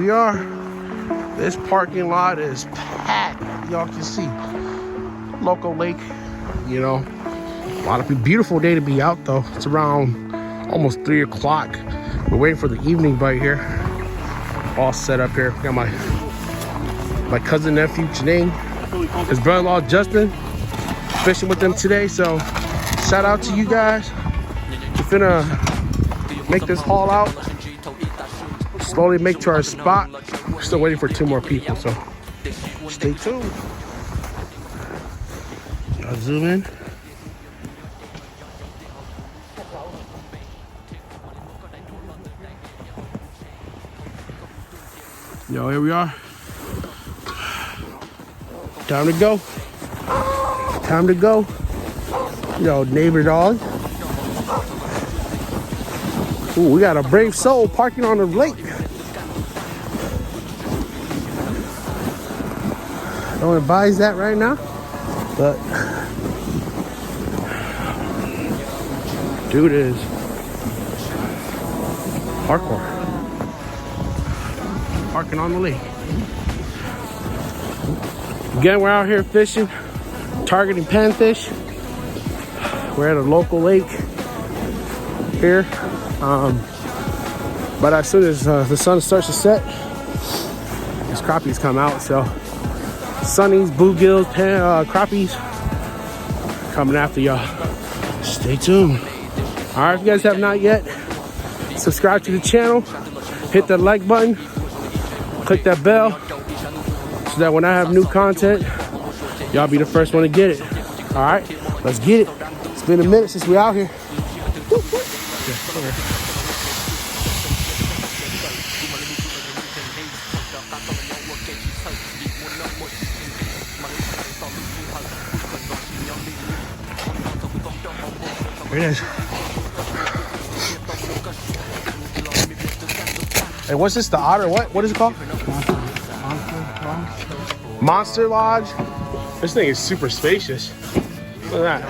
we are. This parking lot is packed. Y'all can see. Local lake, you know. A lot of people. Beautiful day to be out though. It's around almost 3 o'clock. We're waiting for the evening bite here. All set up here. Got my cousin nephew Janine, his brother-in-law Justin, fishing with them today. So shout out to you guys. We're finna make this haul out. Slowly make to our spot. We're still waiting for 2 more people, so stay tuned. I'll zoom in. Yo, here we are. Time to go. Time to go. Yo, neighbor dog. Ooh, we got a brave soul parking on the lake. Don't advise that right now, but dude is hardcore. Parking on the lake. Again, we're out here fishing, targeting panfish. We're at a local lake here. But as soon as the sun starts to set, these crappies come out. So sunnies, bluegills, crappies coming after y'all. Stay tuned. All right, if you guys have not yet, subscribe to the channel, hit that like button, click that bell, so that when I have new content, y'all be the first one to get it. All right, let's get it. It's been a minute since we're out here. Here it is. Hey, what's this? The otter? What is it called? Monster Lodge. This thing is super spacious. Look at that.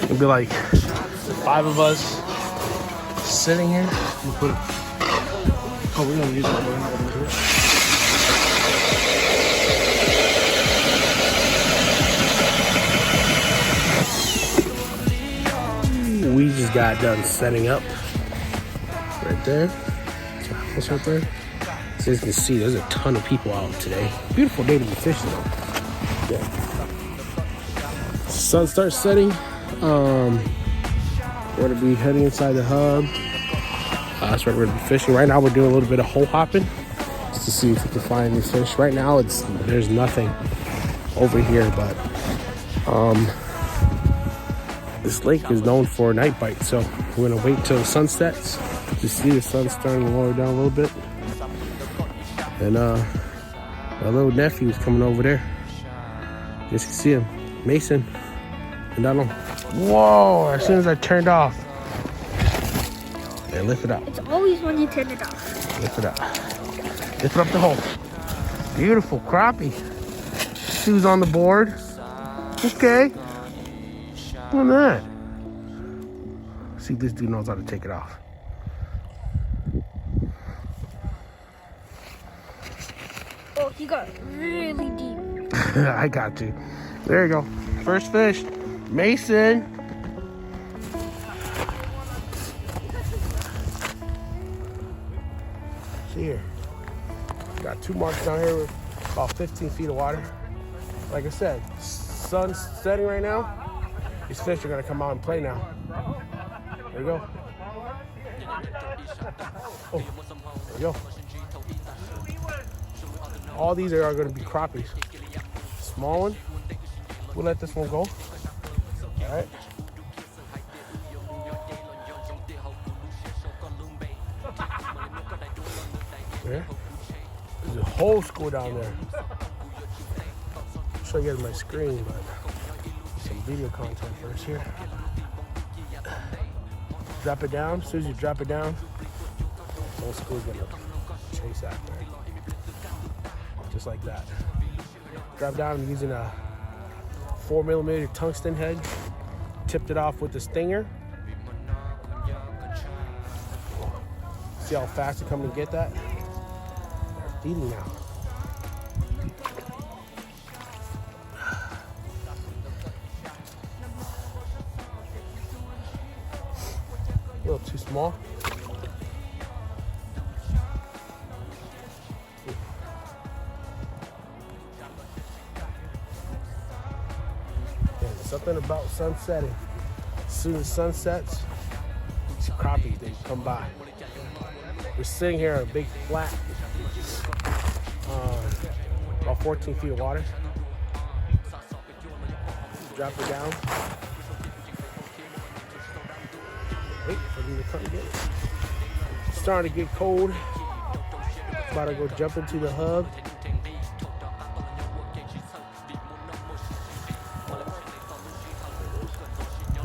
It'll be like 5 of us sitting here. We'll put it. Oh, we're gonna use that one. We just got done setting up right there. What's right there? So as you can see, there's a ton of people out today. Beautiful day to be fishing though. Yeah. Sun starts setting. We're gonna be heading inside the hub. That's where we're gonna be fishing. Right now we're doing a little bit of hole hopping just to see if we can find any fish. Right now there's nothing over here, but this lake is known for night bites, so we're gonna wait till the sun sets. You see the sun starting to lower down a little bit. And my little nephew is coming over there. You can see him, Mason. And I don't. Whoa! As soon as I turned off, yeah, lift it up. It's always when you turn it off. Lift it up. Lift up the hole. Beautiful crappie. Shoes on the board. Okay. Look at that. See if this dude knows how to take it off. Oh, he got really deep. I got to. There you go. First fish. Mason. See here. Got 2 marks down here with about 15 feet of water. Like I said, sun's setting right now. These fish are gonna come out and play now. There you go. Oh, there you go. All these are gonna be crappies. Small one. We'll let this one go. All right. There. There's a whole school down there. I'll show you guys my screen, but some video content first here. Drop it down. As soon as you drop it down, the whole school's gonna chase after it. Just like that. Drop down. I'm using a 4mm tungsten head. Tipped it off with the stinger. See how fast they come and get that? They're feeding now. A little too small. Yeah, something about sunsetting. As soon as sun sets, these crappie, they come by. We're sitting here in a big flat, about 14 feet of water. Drop it down. Wait for them to come get it. It's starting to get cold. About to go jump into the hub.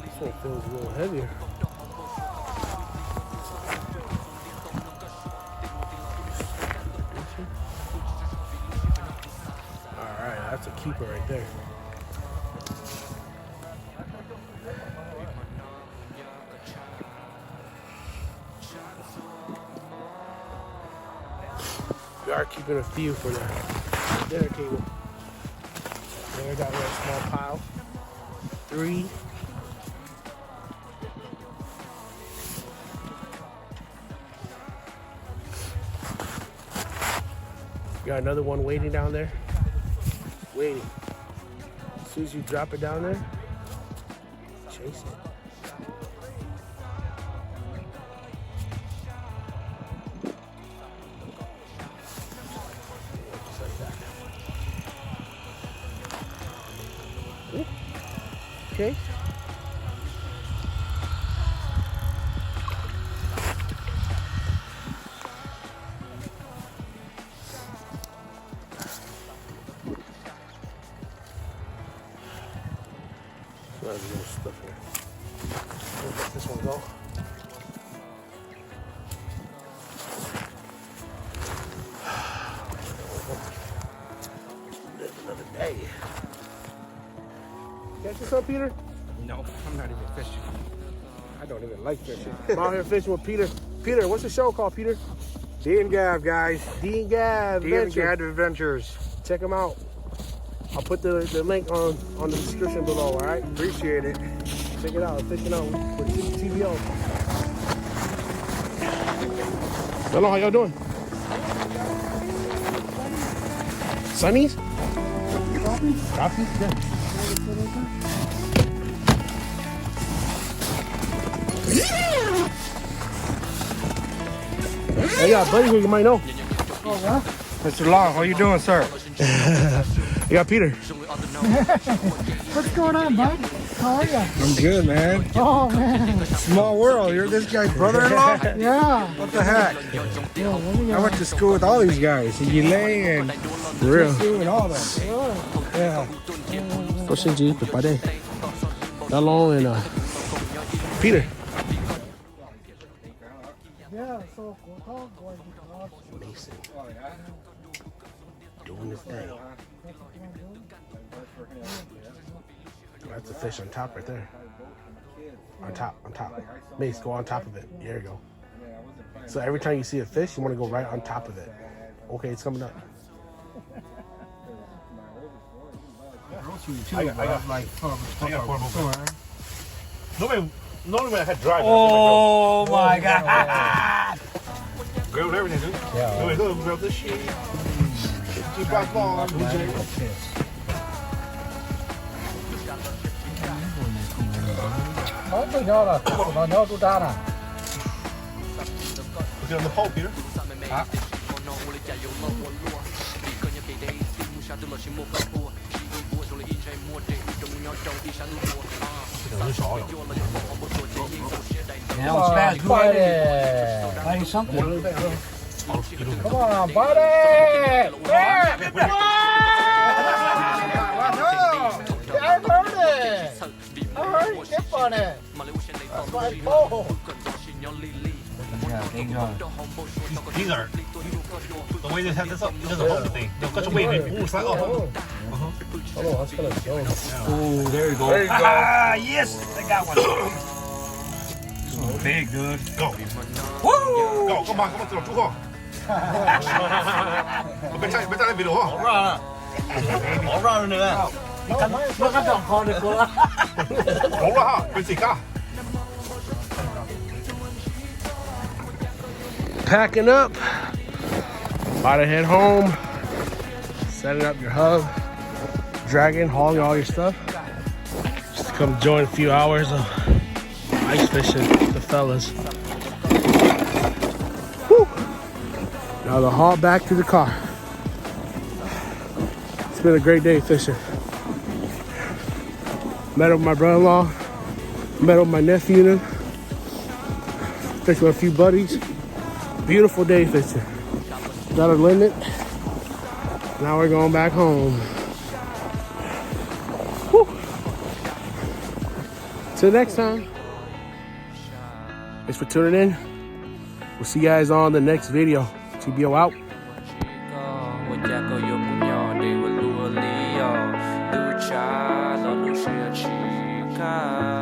This one feels a little heavier. Alright, that's a keeper right there. We are keeping a few for the dinner table. There, got a little small pile. 3. Got another one waiting down there. Waiting. As soon as you drop it down there, chase it. Okay. There's a little stuff here. Let's let this one go. Another day. Catch you some, Peter? No, I'm not even fishing. I don't even like fishing. I'm out here fishing with Peter. Peter, what's the show called, Peter? D and Gav, guys. D and Gav D and Adventure. Gav Adventures. Check them out. I'll put the link on the description below, all right? Appreciate it. Check it out. Fishing out with TBO. Hello, how y'all doing? Sunnies? Coffee? Yeah. Hey, got a buddy here you might know. Oh, yeah? Mr. Long, how you doing, sir? You got Peter. What's going on, bud? How are you? I'm good, man. Oh, man. Small world. You're this guy's brother-in-law? Yeah. What the heck? I went to school with all these guys. Yulay and Real. Sue and all that. Yeah. Go send you the buddy. Dalon and Peter. Yeah, so going Mason. Doing his thing. That's a fish on top right there. On top. Mace, go on top of it. There you go. So every time you see a fish, you want to go right on top of it. Okay, it's coming up. I got like four before. Normally when I had dry. Oh, my God. Grilled everything, dude. Yeah. Grilled this shit. Keep back long. Nói với nhau là nói nhau tôi ra nè. Put it on the pole, Peter. Come on, buddy. Play something. Come on, buddy. Yeah, come on. I heard it. I heard you tip on it. That's my pole. These are the way they have this up. It doesn't hold the thing. They'll cut away and it moves right off. Oh, that's gonna go. Oh, there you go. There you go. Ah, yes, I got one. big, dude. Go. Woo! Go, come on, 들어, 쭉. ไม่ใช่ในวิดีโอ All round เลย มันก็จ่องคอเด็กกูละ 好啦哈，俾時間。 Packing up. About to head home. Setting up your hub. Dragging, hauling all your stuff. Just to come join a few hours of ice fishing with the fellas. Whew. Now the haul back to the car. It's been a great day fishing. Met up with my brother-in-law. Met up with my nephew and them. Fishing with a few buddies. Beautiful day fishing. Got our limit. Now we're going back home. Whew. Till next time. Thanks for tuning in. We'll see you guys on the next video. TBO out. Chica